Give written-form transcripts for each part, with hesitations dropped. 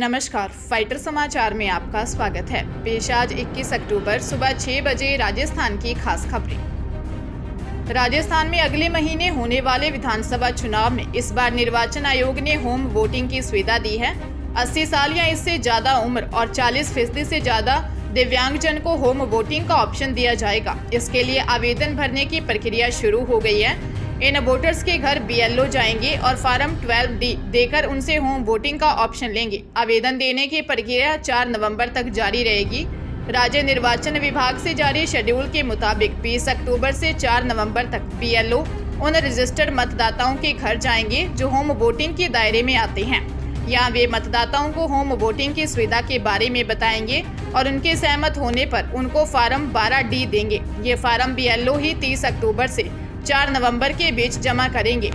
नमस्कार, फाइटर समाचार में आपका स्वागत है। पेश आज 21 अक्टूबर सुबह 6 बजे राजस्थान की खास खबरें। राजस्थान में अगले महीने होने वाले विधानसभा चुनाव में इस बार निर्वाचन आयोग ने होम वोटिंग की सुविधा दी है। 80 साल या इससे ज्यादा उम्र और 40% से ज्यादा दिव्यांगजन को होम वोटिंग का ऑप्शन दिया जाएगा। इसके लिए आवेदन भरने की प्रक्रिया शुरू हो गई है। इन वोटर्स के घर BLO जाएंगे और फॉर्म 12D देकर उनसे होम वोटिंग का ऑप्शन लेंगे। आवेदन देने की प्रक्रिया 4 नवंबर तक जारी रहेगी। राज्य निर्वाचन विभाग से जारी शेड्यूल के मुताबिक 20 अक्टूबर से 4 नवंबर तक BLO उन रजिस्टर्ड मतदाताओं के घर जाएंगे जो होम वोटिंग के दायरे में आते हैं। यहाँ वे मतदाताओं को होम वोटिंग की सुविधा के बारे में बताएंगे और उनके सहमत होने पर उनको फॉर्म 12D देंगे। ये फॉर्म BLO ही 30 अक्टूबर से 4 नवंबर के बीच जमा करेंगे।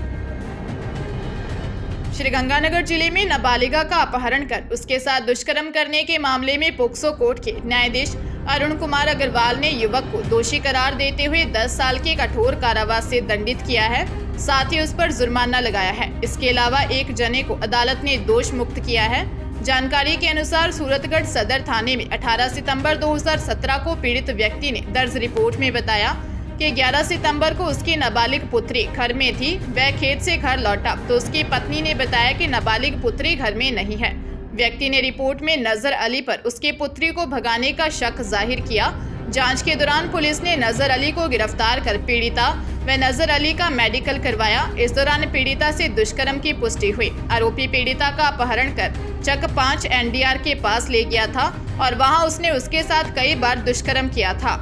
श्रीगंगानगर जिले में नाबालिगा का अपहरण कर उसके साथ दुष्कर्म करने के मामले में पोक्सो कोर्ट के न्यायाधीश अरुण कुमार अग्रवाल ने युवक को दोषी करार देते हुए 10 साल के कठोर कारावास से दंडित किया है। साथ ही उस पर जुर्माना लगाया है। इसके अलावा एक जने को अदालत ने दोष मुक्त किया है। जानकारी के अनुसार सूरतगढ़ सदर थाने में 18 सितंबर 2017 को पीड़ित व्यक्ति ने दर्ज रिपोर्ट में बताया कि 11 सितंबर को उसकी नाबालिग पुत्री घर में थी। वह खेत से घर लौटा तो उसकी पत्नी ने बताया कि नाबालिग पुत्री घर में नहीं है। व्यक्ति ने रिपोर्ट में नजर अली पर उसकी पुत्री को भगाने का शक जाहिर किया। जांच के दौरान पुलिस ने नजर अली को गिरफ्तार कर पीड़िता व नजर अली का मेडिकल करवाया। इस दौरान पीड़िता से दुष्कर्म की पुष्टि हुई। आरोपी पीड़िता का अपहरण कर चक 5 NDR के पास ले गया था और वहां उसने उसके साथ कई बार दुष्कर्म किया था।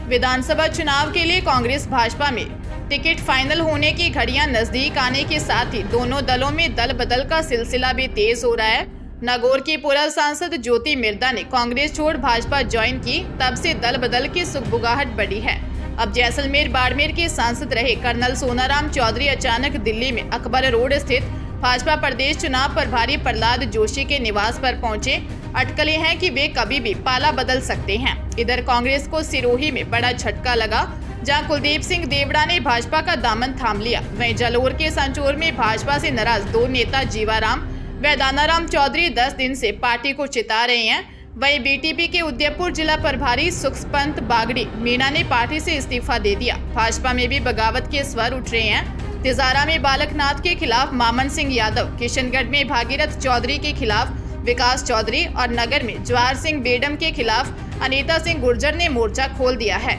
विधानसभा चुनाव के लिए कांग्रेस भाजपा में टिकट फाइनल होने की घड़ियां नजदीक आने के साथ ही दोनों दलों में दल बदल का सिलसिला भी तेज हो रहा है। नागौर की पूर्व सांसद ज्योति मिर्धा ने कांग्रेस छोड़ भाजपा ज्वाइन की, तब से दल बदल की सुगबुगाहट बढ़ी है। अब जैसलमेर बाड़मेर के सांसद रहे कर्नल सोनाराम चौधरी अचानक दिल्ली में अकबर रोड स्थित भाजपा प्रदेश चुनाव प्रभारी प्रहलाद जोशी के निवास पर पहुंचे। अटकलें हैं कि वे कभी भी पाला बदल सकते हैं। इधर कांग्रेस को सिरोही में बड़ा झटका लगा, जहां कुलदीप सिंह देवड़ा ने भाजपा का दामन थाम लिया। वहीं जालोर के सांचौर में भाजपा से नाराज 2 नेता जीवाराम व दानाराम चौधरी 10 दिन से पार्टी को चिता रहे हैं। वहीं BTP के उदयपुर जिला प्रभारी सुखपंत बागड़ी मीणा ने पार्टी से इस्तीफा दे दिया। भाजपा में भी बगावत के स्वर उठ रहे हैं। तिजारा में बालकनाथ के खिलाफ मामन सिंह यादव, किशनगढ़ में भागीरथ चौधरी के खिलाफ विकास चौधरी और नगर में जवाहर सिंह बेडम के खिलाफ अनीता सिंह गुर्जर ने मोर्चा खोल दिया है।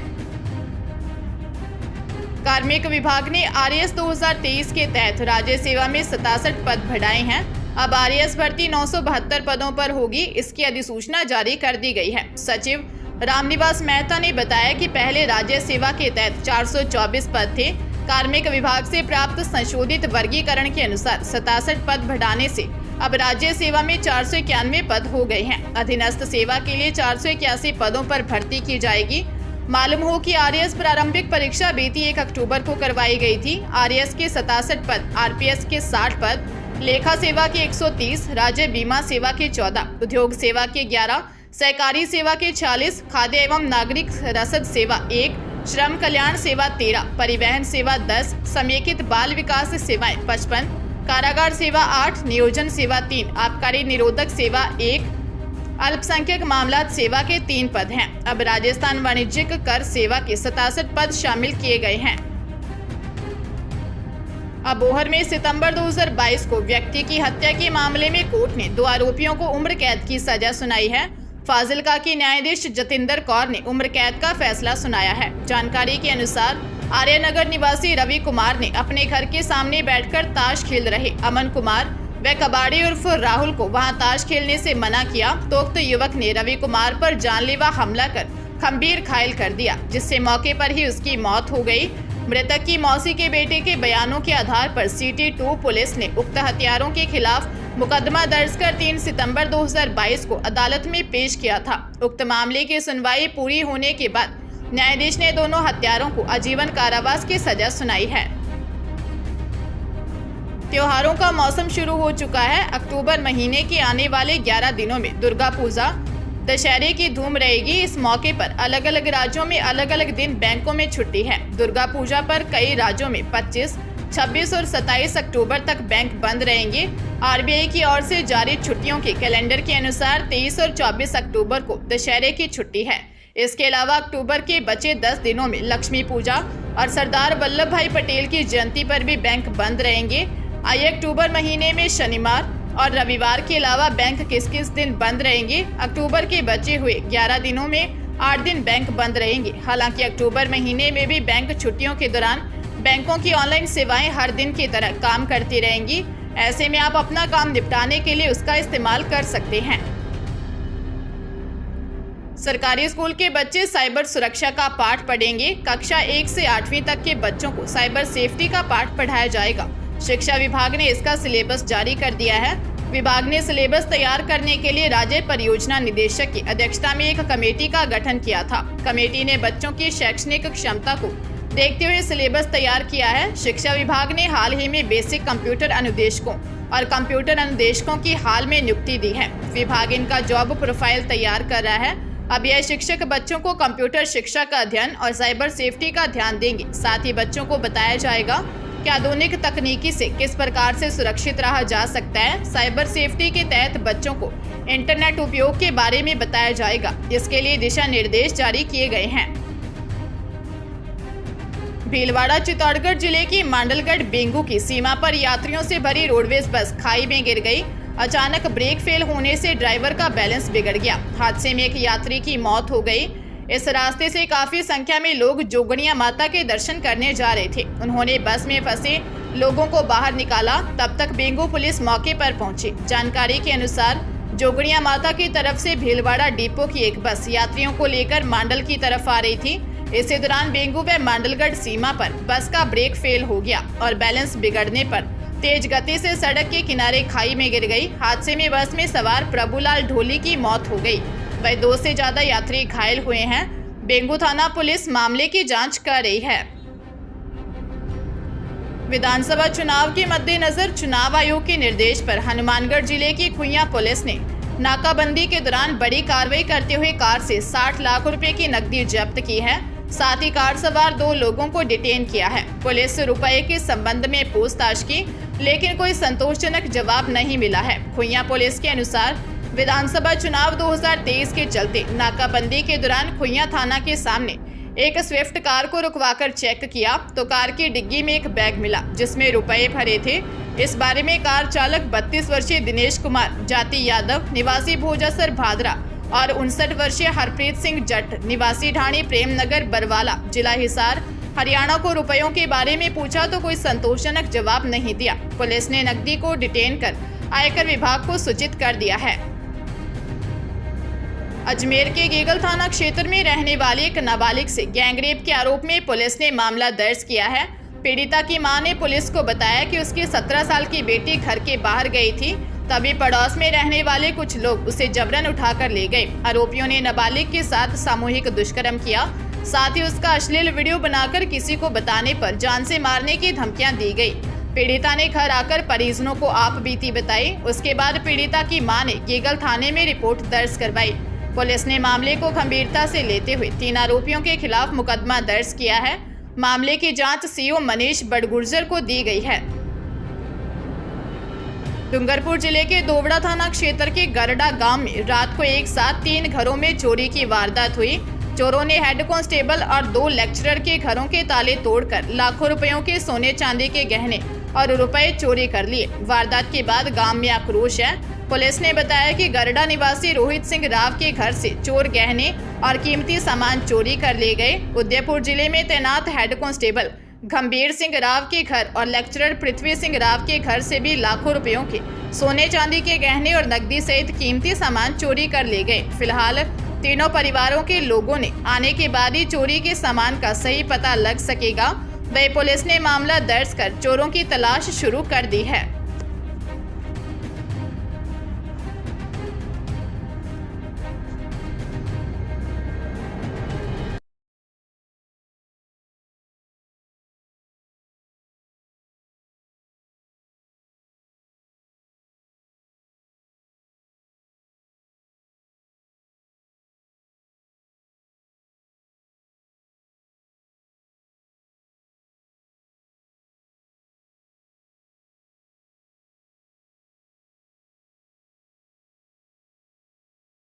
कार्मिक विभाग ने RAS 2023 के तहत राज्य सेवा में 67 पद बढ़ाए हैं। अब RAS भर्ती 972 पदों पर होगी। इसकी अधिसूचना जारी कर दी गई है। सचिव रामनिवास मेहता ने बताया कि पहले राज्य सेवा के तहत 424 पद थे। कार्मिक विभाग से प्राप्त संशोधित वर्गीकरण के अनुसार 67 पद बढ़ाने से अब राज्य सेवा में 491 पद हो गए हैं। अधीनस्थ सेवा के लिए 481 पदों पर भर्ती की जाएगी। मालूम हो कि RAS प्रारंभिक परीक्षा बीती 1 अक्टूबर को करवाई गई थी। RAS के 67 पद, RPS के 60 पद, लेखा सेवा के 130, राज्य बीमा सेवा के 14, उद्योग सेवा के 11, सहकारी सेवा के 46, खाद्य एवं नागरिक रसद सेवा 1, श्रम कल्याण सेवा 13, परिवहन सेवा 10, समेकित बाल विकास सेवाएं 55, कारागार सेवा 8, नियोजन सेवा 3, आबकारी निरोधक सेवा 1, अल्पसंख्यक मामलात सेवा के 3 पद हैं। अब राजस्थान वाणिज्यिक कर सेवा के 67 पद शामिल किए गए हैं। अबोहर में सितंबर 2022 को व्यक्ति की हत्या के मामले में कोर्ट ने 2 आरोपियों को उम्र कैद की सजा सुनाई है। फाजिलका की न्यायाधीश जतिंदर कौर ने उम्र कैद का फैसला सुनाया है। जानकारी के अनुसार आर्यनगर निवासी रवि कुमार ने अपने घर के सामने बैठकर ताश खेल रहे अमन कुमार व कबाड़ी उर्फ राहुल को वहां ताश खेलने से मना किया तो उक्त युवक ने रवि कुमार पर जानलेवा हमला कर गंभीर घायल कर दिया, जिससे मौके पर ही उसकी मौत हो गई। मृतक की मौसी के बेटे के बयानों के आधार पर CT2 पुलिस ने उक्त हत्यारों के खिलाफ मुकदमा दर्ज कर 3 सितंबर 2022 को अदालत में पेश किया था। उक्त मामले की सुनवाई पूरी होने के बाद न्यायाधीश ने दोनों हत्यारों को आजीवन कारावास की सजा सुनाई है। त्योहारों का मौसम शुरू हो चुका है। अक्टूबर महीने के आने वाले 11 दिनों में दुर्गा पूजा, दशहरे की धूम रहेगी। इस मौके पर अलग अलग राज्यों में अलग अलग दिन बैंकों में छुट्टी है। दुर्गा पूजा पर कई राज्यों में 25, 26 और 27 अक्टूबर तक बैंक बंद रहेंगे। आरबीआई की ओर से जारी छुट्टियों के कैलेंडर के अनुसार 23 और 24 अक्टूबर को दशहरे की छुट्टी है। इसके अलावा अक्टूबर के बचे 10 दिनों में लक्ष्मी पूजा और सरदार वल्लभ भाई पटेल की जयंती पर भी बैंक बंद रहेंगे। अक्टूबर महीने में शनिवार और रविवार के अलावा बैंक किस किस दिन बंद रहेंगे? अक्टूबर के बचे हुए 11 दिनों में 8 दिन बैंक बंद रहेंगे। हालांकि अक्टूबर महीने में भी बैंक छुट्टियों के दौरान बैंकों की ऑनलाइन सेवाएं हर दिन की तरह काम करती रहेंगी। ऐसे में आप अपना काम निपटाने के लिए उसका इस्तेमाल कर सकते हैं। सरकारी स्कूल के बच्चे साइबर सुरक्षा का पाठ पढ़ेंगे। कक्षा 1 से 8वीं तक के बच्चों को साइबर सेफ्टी का पाठ पढ़ाया जाएगा। शिक्षा विभाग ने इसका सिलेबस जारी कर दिया है। विभाग ने सिलेबस तैयार करने के लिए राज्य परियोजना निदेशक की अध्यक्षता में एक कमेटी का गठन किया था। कमेटी ने बच्चों की शैक्षणिक क्षमता को देखते हुए सिलेबस तैयार किया है। शिक्षा विभाग ने हाल ही में बेसिक कंप्यूटर अनुदेशकों और कंप्यूटर अनुदेशकों की हाल में नियुक्ति दी है। विभाग इनका जॉब प्रोफाइल तैयार कर रहा है। अब यह शिक्षक बच्चों को कंप्यूटर शिक्षा का अध्ययन और साइबर सेफ्टी का ध्यान देंगे। साथ ही बच्चों को बताया जाएगा कि आधुनिक तकनीकी से किस प्रकार से सुरक्षित रहा जा सकता है। साइबर सेफ्टी के तहत बच्चों को इंटरनेट उपयोग के बारे में बताया जाएगा। इसके लिए दिशा निर्देश जारी किए गए हैं। भीलवाड़ा चित्तौड़गढ़ जिले की मांडलगढ़ बेंगू की सीमा पर यात्रियों से भरी रोडवेज बस खाई में गिर गई। अचानक ब्रेक फेल होने से ड्राइवर का बैलेंस बिगड़ गया। हादसे में एक यात्री की मौत हो गई। इस रास्ते से काफी संख्या में लोग जोगणिया माता के दर्शन करने जा रहे थे। उन्होंने बस में फंसे लोगों को बाहर निकाला। तब तक बेंगू पुलिस मौके पर पहुंची। जानकारी के अनुसार जोगणिया माता की तरफ से भीलवाड़ा डिपो की एक बस यात्रियों को लेकर मांडल की तरफ आ रही थी। इसी दौरान बेंगू व मांडलगढ़ सीमा पर बस का ब्रेक फेल हो गया और बैलेंस बिगड़ने पर तेज गति से सड़क के किनारे खाई में गिर गई। हादसे में बस में सवार प्रभुलाल ढोली की मौत हो गई। वह 2 से ज्यादा यात्री घायल हुए हैं। बेंगू थाना पुलिस मामले की जांच कर रही है। विधानसभा चुनाव के मद्देनजर चुनाव आयोग के निर्देश पर हनुमानगढ़ जिले की खुइया पुलिस ने नाकाबंदी के दौरान बड़ी कार्रवाई करते हुए कार से 60 लाख रुपए की नकदी जब्त की है। साथ ही कार सवार 2 लोगों को डिटेन किया है। पुलिस से रुपए के संबंध में पूछताछ की, लेकिन कोई संतोषजनक जवाब नहीं मिला है। खुइया पुलिस के अनुसार विधानसभा चुनाव 2023 के चलते नाकाबंदी के दौरान खुइया थाना के सामने एक स्विफ्ट कार को रुकवाकर चेक किया तो कार की डिग्गी में एक बैग मिला जिसमें रुपए भरे थे। इस बारे में कार चालक 32 वर्षीय दिनेश कुमार जाति यादव निवासी भोजासर भादरा और 59 वर्षीय हरप्रीत सिंह जट निवासी ढाणी प्रेमनगर बरवाला जिला हिसार हरियाणा को रुपयों के बारे में पूछा तो कोई संतोषजनक जवाब नहीं दिया। पुलिस ने नकदी को डिटेन कर आयकर विभाग को सूचित कर दिया है। अजमेर के गेगल थाना क्षेत्र में रहने वाले एक नाबालिग से गैंगरेप के आरोप में पुलिस ने मामला दर्ज किया है। पीड़िता की मां ने पुलिस को बताया कि उसकी 17 साल की बेटी घर के बाहर गई थी, तभी पड़ोस में रहने वाले कुछ लोग उसे जबरन उठाकर ले गए। आरोपियों ने नाबालिग के साथ सामूहिक दुष्कर्म किया। साथ ही उसका अश्लील वीडियो बनाकर किसी को बताने पर जान से मारने की धमकियां दी गई। पीड़िता ने घर आकर परिजनों को आप बीती बताई। उसके बाद पीड़िता की मां ने गेगल थाने में रिपोर्ट दर्ज करवाई। पुलिस ने मामले को गंभीरता से लेते हुए 3 आरोपियों के खिलाफ मुकदमा दर्ज किया है। मामले की जांच सीओ मनीष बड़गुर्जर को दी गई है। डूंगरपुर जिले के दोवड़ा थाना क्षेत्र के गरडा गांव में रात को एक साथ 3 घरों में चोरी की वारदात हुई। चोरों ने हेड कांस्टेबल और 2 लेक्चरर के घरों के ताले तोड़कर लाखों रुपयों के सोने चांदी के गहने और रुपए चोरी कर लिए। वारदात के बाद गांव में आक्रोश है। पुलिस ने बताया कि गरडा निवासी रोहित सिंह राव के घर से चोर गहने और कीमती सामान चोरी कर ले गए। उदयपुर जिले में तैनात हेड कांस्टेबल गंभीर सिंह राव के घर और लेक्चरर पृथ्वी सिंह राव के घर से भी लाखों रुपयों के सोने चांदी के गहने और नकदी सहित कीमती सामान चोरी कर ले गए। फिलहाल तीनों परिवारों के लोगों ने आने के बाद ही चोरी के सामान का सही पता लग सकेगा। वही पुलिस ने मामला दर्ज कर चोरों की तलाश शुरू कर दी है।